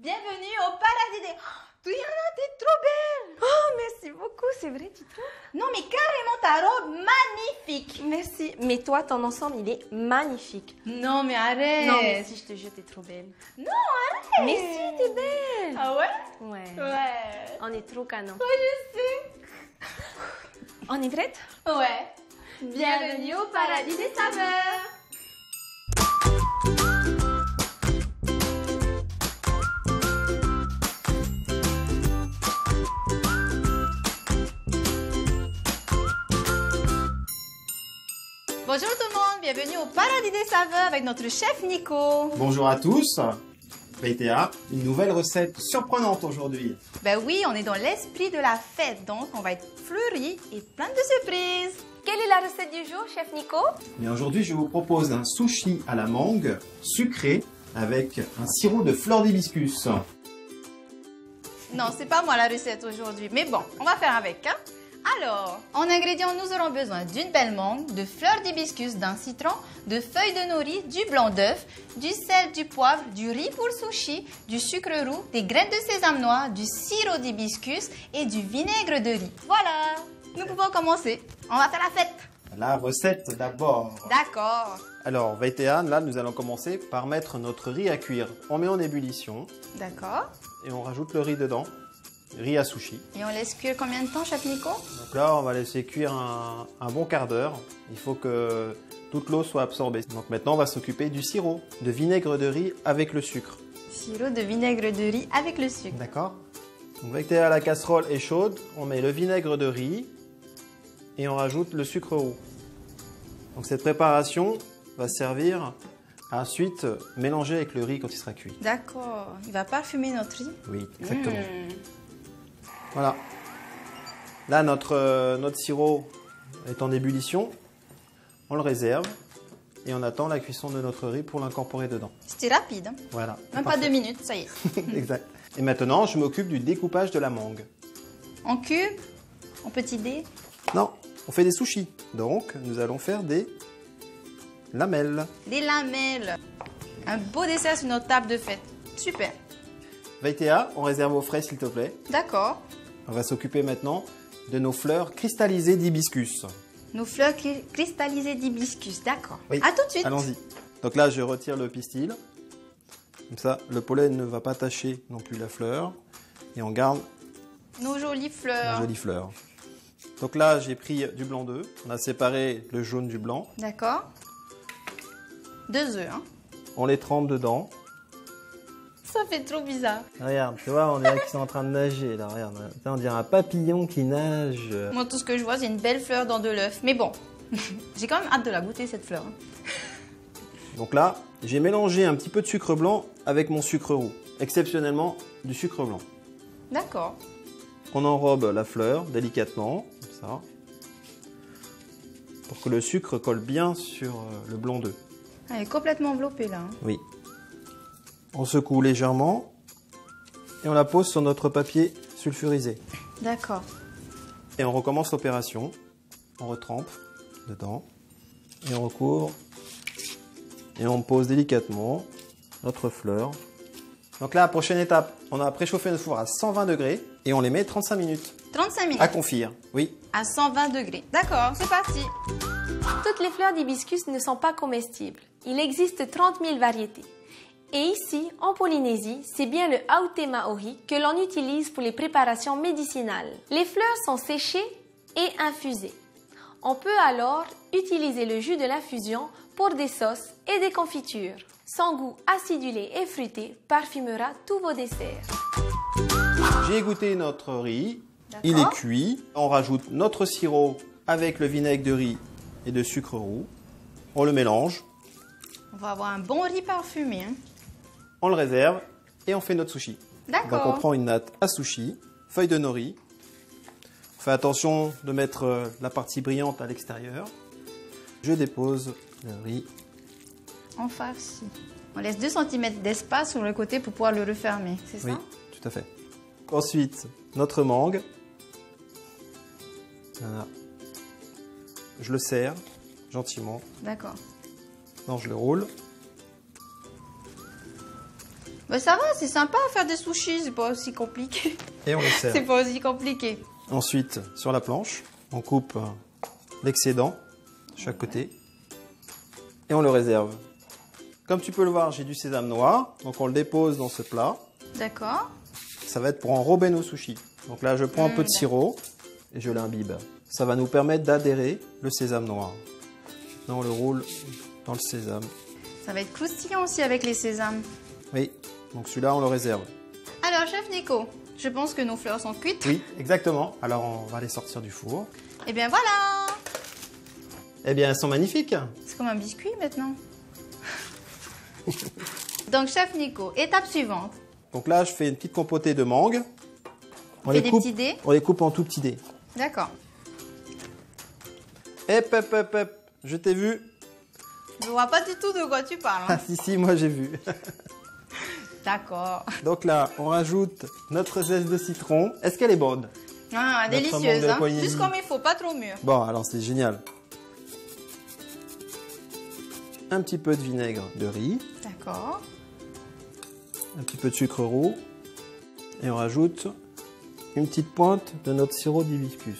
Bienvenue au paradis des... Diana, t'es trop belle! Oh, merci beaucoup, c'est vrai, tu trouves? Non, mais carrément ta robe magnifique! Merci, mais toi, ton ensemble, il est magnifique. Non, mais arrête! Non, mais si, je te jure, t'es trop belle. Non, arrête! Mais si, t'es belle! Ah ouais? Ouais. Ouais. On est trop canon. Ouais, je sais. On est prête? Ouais. Bienvenue au paradis des saveurs! Bonjour tout le monde, bienvenue au paradis des saveurs avec notre chef Nico. Bonjour à tous, VTA, une nouvelle recette surprenante aujourd'hui. Ben oui, on est dans l'esprit de la fête, donc on va être fleuris et plein de surprises. Quelle est la recette du jour, chef Nico? Mais aujourd'hui, je vous propose un sushi à la mangue sucré avec un sirop de fleur d'hibiscus. Non, c'est pas moi la recette aujourd'hui, mais bon, on va faire avec, hein. Alors, en ingrédients, nous aurons besoin d'une belle mangue, de fleurs d'hibiscus, d'un citron, de feuilles de nori, du blanc d'œuf, du sel, du poivre, du riz pour sushi, du sucre roux, des graines de sésame noir, du sirop d'hibiscus et du vinaigre de riz. Voilà, nous pouvons commencer. On va faire la fête. La recette d'abord. D'accord. Alors, VTA, là, nous allons commencer par mettre notre riz à cuire. On met en ébullition D'accord. et on rajoute le riz dedans. Riz à sushi. Et on laisse cuire combien de temps, chef Nico? Donc là, on va laisser cuire un bon quart d'heure. Il faut que toute l'eau soit absorbée. Donc maintenant, on va s'occuper du sirop de vinaigre de riz avec le sucre. Sirop de vinaigre de riz avec le sucre. D'accord? Donc VTA, la casserole est chaude. On met le vinaigre de riz et on rajoute le sucre roux. Donc cette préparation va servir à ensuite mélanger avec le riz quand il sera cuit. D'accord. Il va parfumer notre riz. Oui, exactement. Voilà. Là, notre sirop est en ébullition. On le réserve et on attend la cuisson de notre riz pour l'incorporer dedans. C'était rapide. Hein? Voilà. Même pas 2 minutes, ça y est. Exact. Et maintenant, je m'occupe du découpage de la mangue. En cube, en petits dés. Non, on fait des sushis. Donc, nous allons faire des lamelles. Des lamelles. Un beau dessert sur notre table de fête. Super. VTA, on réserve au frais, s'il te plaît. D'accord. On va s'occuper maintenant de nos fleurs cristallisées d'hibiscus. Nos fleurs cristallisées d'hibiscus. D'accord. Oui. À tout de suite. Allons-y. Donc là, je retire le pistil. Comme ça, le pollen ne va pas tacher non plus la fleur. Et on garde Nos jolies fleurs. une jolie fleur. Donc là, j'ai pris du blanc d'œuf. On a séparé le jaune du blanc. D'accord. 2 œufs. Hein. On les trempe dedans. Ça fait trop bizarre. Regarde, tu vois, on dirait qu'ils sont en train de nager. Là, regarde. On dirait un papillon qui nage. Moi, tout ce que je vois, c'est une belle fleur dans de l'œuf. Mais bon, j'ai quand même hâte de la goûter, cette fleur. Hein. Donc là, j'ai mélangé un petit peu de sucre blanc avec mon sucre roux. Exceptionnellement, du sucre blanc. D'accord. On enrobe la fleur délicatement, comme ça, pour que le sucre colle bien sur le blanc d'œuf. Elle est complètement enveloppée, là. Hein. Oui. On secoue légèrement et on la pose sur notre papier sulfurisé. D'accord. Et on recommence l'opération. On retrempe dedans et on recouvre et on pose délicatement notre fleur. Donc là, prochaine étape, on a préchauffé notre four à 120 degrés et on les met 35 minutes 35 minutes. à confire. Oui. À 120 degrés. D'accord, c'est parti. Toutes les fleurs d'hibiscus ne sont pas comestibles. Il existe 30 000 variétés. Et ici, en Polynésie, c'est bien le Aote Maori que l'on utilise pour les préparations médicinales. Les fleurs sont séchées et infusées. On peut alors utiliser le jus de l'infusion pour des sauces et des confitures. Son goût acidulé et fruité parfumera tous vos desserts. J'ai égoutter notre riz. Il est cuit. On rajoute notre sirop avec le vinaigre de riz et de sucre roux. On le mélange. On va avoir un bon riz parfumé. Hein. On le réserve et on fait notre sushi. D'accord. Donc on prend une natte à sushi, feuille de nori. On fait attention de mettre la partie brillante à l'extérieur. Je dépose le riz. En farci. On laisse 2 cm d'espace sur le côté pour pouvoir le refermer, c'est Oui, ça? tout à fait. Ensuite, notre mangue. Voilà. Je le serre gentiment. D'accord. Non, je le roule. Bah ça va, c'est sympa à faire des sushis, c'est pas aussi compliqué. Et on les sert. C'est pas aussi compliqué. Ensuite, sur la planche, on coupe l'excédent de chaque côté et on le réserve. Comme tu peux le voir, j'ai du sésame noir, donc on le dépose dans ce plat. D'accord. Ça va être pour enrober nos sushis. Donc là, je prends un peu de sirop et je l'imbibe. Ça va nous permettre d'adhérer le sésame noir. Maintenant, on le roule dans le sésame. Ça va être croustillant aussi avec les sésames. Oui, donc celui-là, on le réserve. Alors, chef Nico, je pense que nos fleurs sont cuites. Oui, exactement. Alors, on va les sortir du four. Et bien voilà. Eh bien, elles sont magnifiques. C'est comme un biscuit maintenant. Donc, chef Nico, étape suivante. Donc là, je fais une petite compotée de mangue. On fait des petits dés. On les coupe en tout petits dés. D'accord. Hep, hep, hep, hep. Je t'ai vu. Je vois pas du tout de quoi tu parles. Ah Hein. si, moi j'ai vu. D'accord. Donc là, on rajoute notre zeste de citron. Est-ce qu'elle est bonne? Ah, Notre délicieuse, mangue de hein. Polynésie. Juste comme il faut, pas trop mûr. Bon, alors c'est génial. Un petit peu de vinaigre de riz. D'accord. Un petit peu de sucre roux. Et on rajoute une petite pointe de notre sirop d'hibiscus.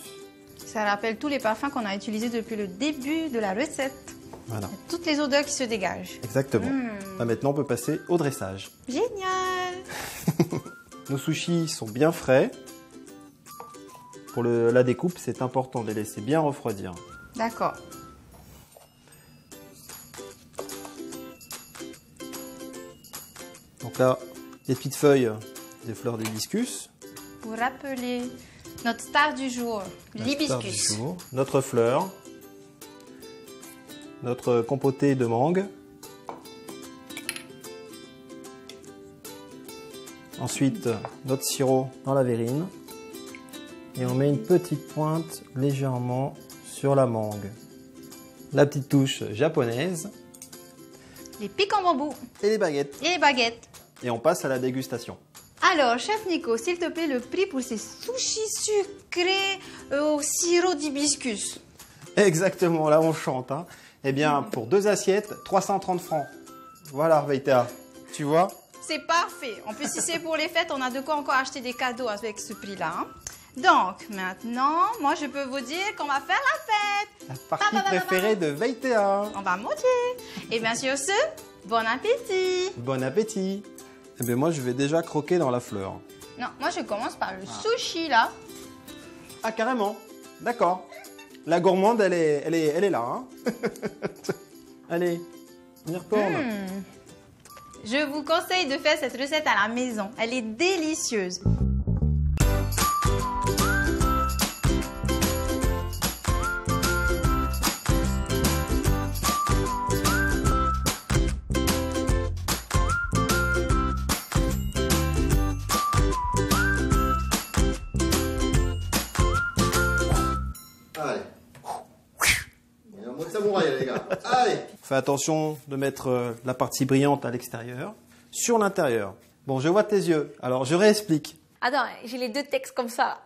Ça rappelle tous les parfums qu'on a utilisés depuis le début de la recette. Voilà, Toutes les odeurs qui se dégagent. exactement. Là, maintenant, on peut passer au dressage. Génial. Nos sushis sont bien frais. Pour la découpe, c'est important de les laisser bien refroidir. D'accord. Donc là, des petites feuilles des fleurs d'hibiscus. Pour rappeler notre star du jour, La star du l'hibiscus. jour. Notre fleur. Notre compotée de mangue. Ensuite, notre sirop dans la verrine. Et on met une petite pointe légèrement sur la mangue. La petite touche japonaise. Les pics en bambou Et les baguettes. et les baguettes. Et on passe à la dégustation. Alors, chef Nico, s'il te plaît, le prix pour ces sushis sucrés au sirop d'hibiscus. Exactement, là on chante. Hein. Eh bien, pour 2 assiettes, 330 francs. Voilà, Veita. Tu vois? C'est parfait. En plus, si c'est pour les fêtes, on a de quoi encore acheter des cadeaux avec ce prix-là. Hein. Donc, maintenant, moi, je peux vous dire qu'on va faire la fête. La partie préférée de Veita. On va manger. Et bien sûr, ce, bon appétit. Bon appétit. Eh bien, moi, je vais déjà croquer dans la fleur. Non, moi, je commence par le sushi, là. Ah, carrément. D'accord. La gourmande, elle est là. Hein. Allez, on y retourne. Je vous conseille de faire cette recette à la maison. Elle est délicieuse. Allez. Il y a un mot de samouraï, les gars. Allez. Fais attention de mettre la partie brillante à l'extérieur, sur l'intérieur. Bon, je vois tes yeux. Alors, je réexplique. Attends, j'ai les deux textes comme ça.